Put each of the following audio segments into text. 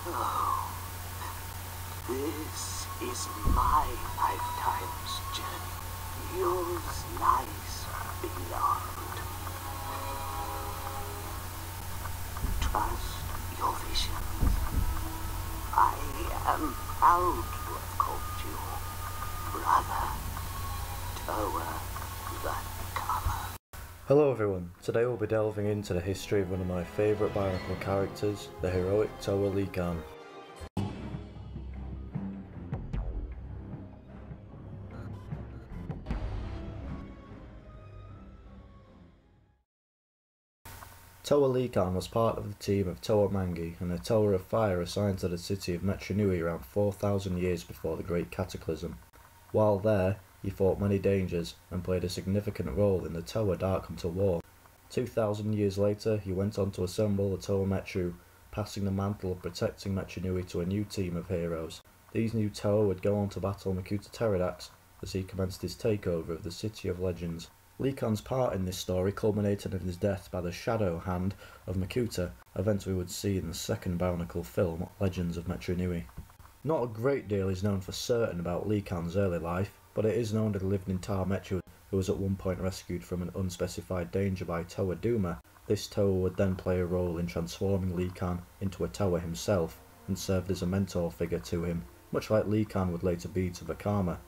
Oh, this is my lifetime's journey. Yours lies beyond. Trust your visions. I am proud to have called you Brother Toa the Comer. Hello everyone, today we'll be delving into the history of one of my favourite BIONICLE characters, the heroic Toa Lhikan. Toa Lhikan was part of the team of Toa Mangi and a Toa of Fire assigned to the city of Metru around 4,000 years before the Great Cataclysm. While there, he fought many dangers and played a significant role in the Toa Dark Hunter War. 2,000 years later, he went on to assemble the Toa Metru, passing the mantle of protecting Metru to a new team of heroes. These new Toa would go on to battle Makuta Pterodax as he commenced his takeover of the City of Legends. Lhikan's part in this story culminated in his death by the shadow hand of Makuta, events we would see in the second BIONICLE film, Legends of Metru. Not a great deal is known for certain about Lhikan's early life, but it is known that he lived in Tar Metru, who was at one point rescued from an unspecified danger by Toa Duma. This Toa would then play a role in transforming Lhikan into a Toa himself, and served as a mentor figure to him, much like Lhikan would later be to the Kama.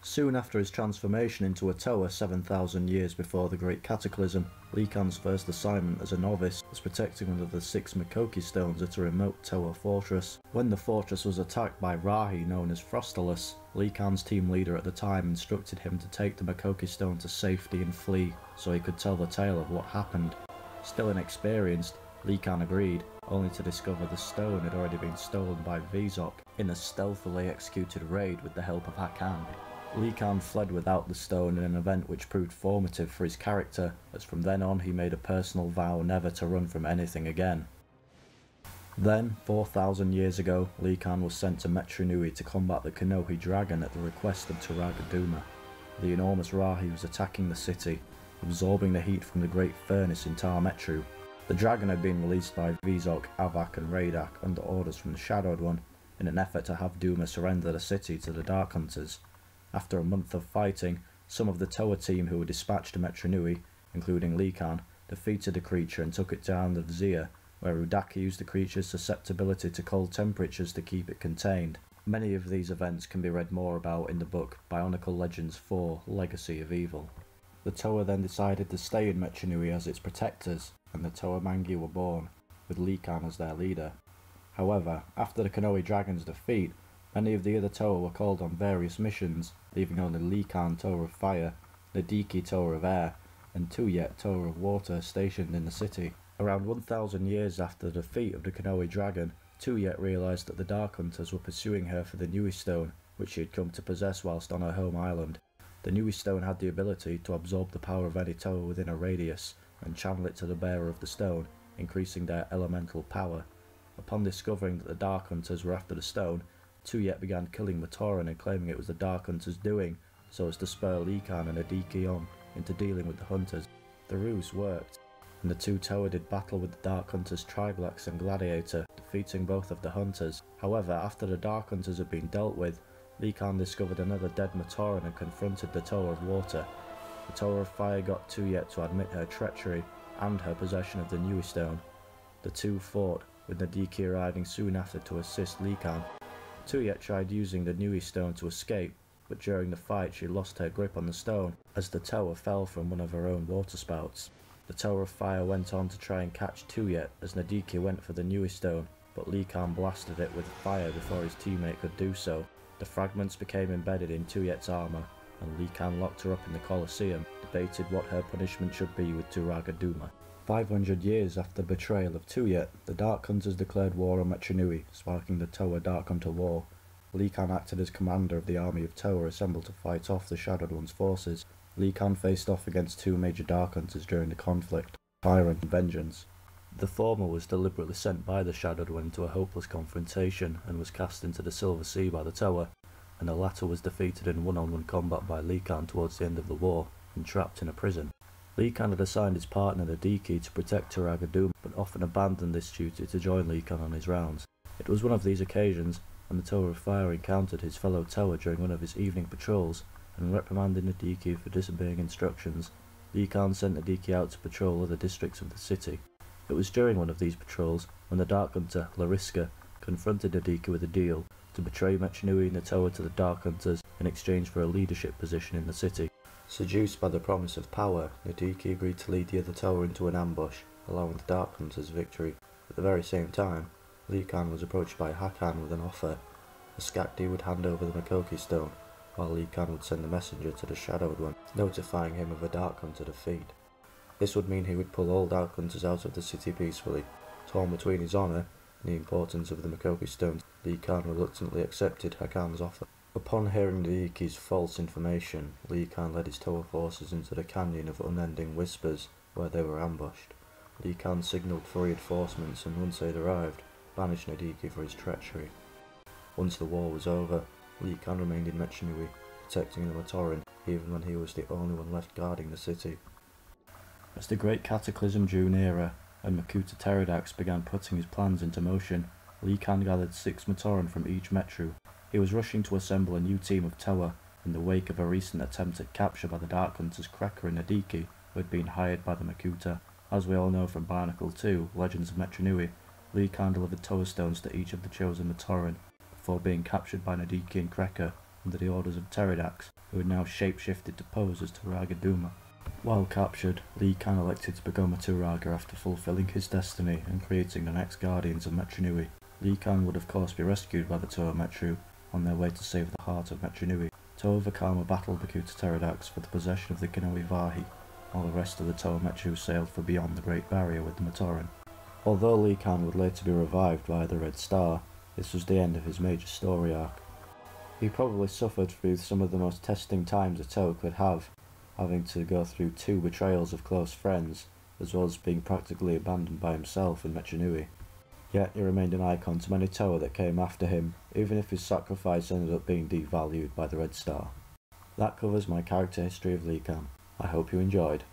Soon after his transformation into a Toa 7,000 years before the Great Cataclysm, Lhikan's first assignment as a novice was protecting one of the 6 Makoki stones at a remote Toa fortress. When the fortress was attacked by Rahi known as Frostalus, Lhikan's team leader at the time instructed him to take the Makoki stone to safety and flee so he could tell the tale of what happened. Still inexperienced, Lhikan agreed, only to discover the stone had already been stolen by Vizok in a stealthily executed raid with the help of Lhikan. Lhikan fled without the stone in an event which proved formative for his character, as from then on he made a personal vow never to run from anything again. Then, 4,000 years ago, Lhikan was sent to Metru to combat the Konohi dragon at the request of Turaga Duma. The enormous Rahi was attacking the city, absorbing the heat from the great furnace in Tar Metru. The dragon had been released by Vizok, Avak and Raidak under orders from the Shadowed One, in an effort to have Duma surrender the city to the Dark Hunters. After a month of fighting, some of the Toa team who were dispatched to Metru, including Lhikan, defeated the creature and took it down the Vzia, where Udaki used the creature's susceptibility to cold temperatures to keep it contained. Many of these events can be read more about in the book BIONICLE Legends 4 Legacy of Evil. The Toa then decided to stay in Metru as its protectors, and the Toa Mangi were born, with Lhikan as their leader. However, after the Konohi dragon's defeat, many of the other Toa were called on various missions, leaving only Lhikan Toa of Fire, Nadiki Toa of Air, and Tuyet Toa of Water stationed in the city. Around 1,000 years after the defeat of the Konohi dragon, Tuyet realised that the Dark Hunters were pursuing her for the Nui Stone, which she had come to possess whilst on her home island. The Nui Stone had the ability to absorb the power of any Toa within a radius, and channel it to the bearer of the stone, increasing their elemental power. Upon discovering that the Dark Hunters were after the stone, Tuyet began killing Matoran and claiming it was the Dark Hunters' doing, so as to spur Lhikan and Adiki on into dealing with the Hunters. The ruse worked, and the two Toa did battle with the Dark Hunters Triglax and Gladiator, defeating both of the Hunters. However, after the Dark Hunters had been dealt with, Lhikan discovered another dead Matoran and confronted the Toa of Water. The Toa of Fire got Tuyet to admit her treachery and her possession of the Nui Stone. The two fought, with Nadiki arriving soon after to assist Lhikan. Tuyet tried using the Nui Stone to escape, but during the fight she lost her grip on the stone as the Toa fell from one of her own water spouts. The Toa of Fire went on to try and catch Tuyet as Nadiki went for the Nui Stone, but Lhikan blasted it with fire before his teammate could do so. The fragments became embedded in Tuyet's armour, and Lhikan locked her up in the Colosseum, debated what her punishment should be with Turaga Duma. 500 years after the betrayal of Tuyet, the Dark Hunters declared war on Metru, sparking the Toa Dark Hunter War. Lhikan acted as commander of the army of Toa assembled to fight off the Shadowed One's forces. Lhikan faced off against 2 major Dark Hunters during the conflict, Tyrant and Vengeance. The former was deliberately sent by the Shadowed One into a hopeless confrontation and was cast into the Silver Sea by the Toa, and the latter was defeated in one-on-one combat by Lhikan towards the end of the war and trapped in a prison. Lhikan had assigned his partner Nadiki to protect Turaga Duma, but often abandoned this duty to join Lhikan on his rounds. It was one of these occasions when the Tower of Fire encountered his fellow Tower during one of his evening patrols, and reprimanding Nadiki for disobeying instructions, Lhikan sent Nadiki out to patrol other districts of the city. It was during one of these patrols when the Dark Hunter, Lariska, confronted Nadiki with a deal to betray Mechanui and the Tower to the Dark Hunters in exchange for a leadership position in the city. Seduced by the promise of power, Nadiki agreed to lead the other Tower into an ambush, allowing the Dark Hunters victory. At the very same time, Lhikan was approached by Hakan with an offer. The Skakdi would hand over the Makoki stone, while Lhikan would send a messenger to the Shadowed One, notifying him of a Dark Hunter defeat. This would mean he would pull all Dark Hunters out of the city peacefully. Torn between his honour and the importance of the Makoki stones, Lhikan reluctantly accepted Hakan's offer. Upon hearing Nadiki's false information, Lhikan led his Tower forces into the Canyon of Unending Whispers, where they were ambushed. Lhikan signalled for reinforcements, and once they had arrived, banished Nadiki for his treachery. Once the war was over, Lhikan remained in Mechanui, protecting the Matoran, even when he was the only one left guarding the city. As the Great Cataclysm drew nearer, and Makuta Pterodax began putting his plans into motion, Lhikan gathered 6 Matoran from each Metru. He was rushing to assemble a new team of Tower, in the wake of a recent attempt at capture by the Dark Hunters Cracker and Nadiki, who had been hired by the Makuta. As we all know from Bionicle 2, Legends of Mechanui, Lhikan delivered Tower Stones to each of the chosen Matoran, before being captured by Nadiki and Cracker under the orders of Pterodax, who had now shapeshifted to pose as Turaga Duma. While captured, Lhikan elected to become a Turaga after fulfilling his destiny and creating the next Guardians of Mechanui. Lhikan would of course be rescued by the Toa Metru on their way to save the heart of Mechanui. Toa Vakama battled Makuta Pterodax for the possession of the Kinoe Vahi, while the rest of the Toa Metru sailed for beyond the Great Barrier with the Matoran. Although Lhikan would later be revived via the Red Star, this was the end of his major story arc. He probably suffered through some of the most testing times a Toa could have, having to go through 2 betrayals of close friends, as well as being practically abandoned by himself in Mechanui. Yet he remained an icon to many Toa that came after him, even if his sacrifice ended up being devalued by the Red Star. That covers my character history of Lhikan. I hope you enjoyed.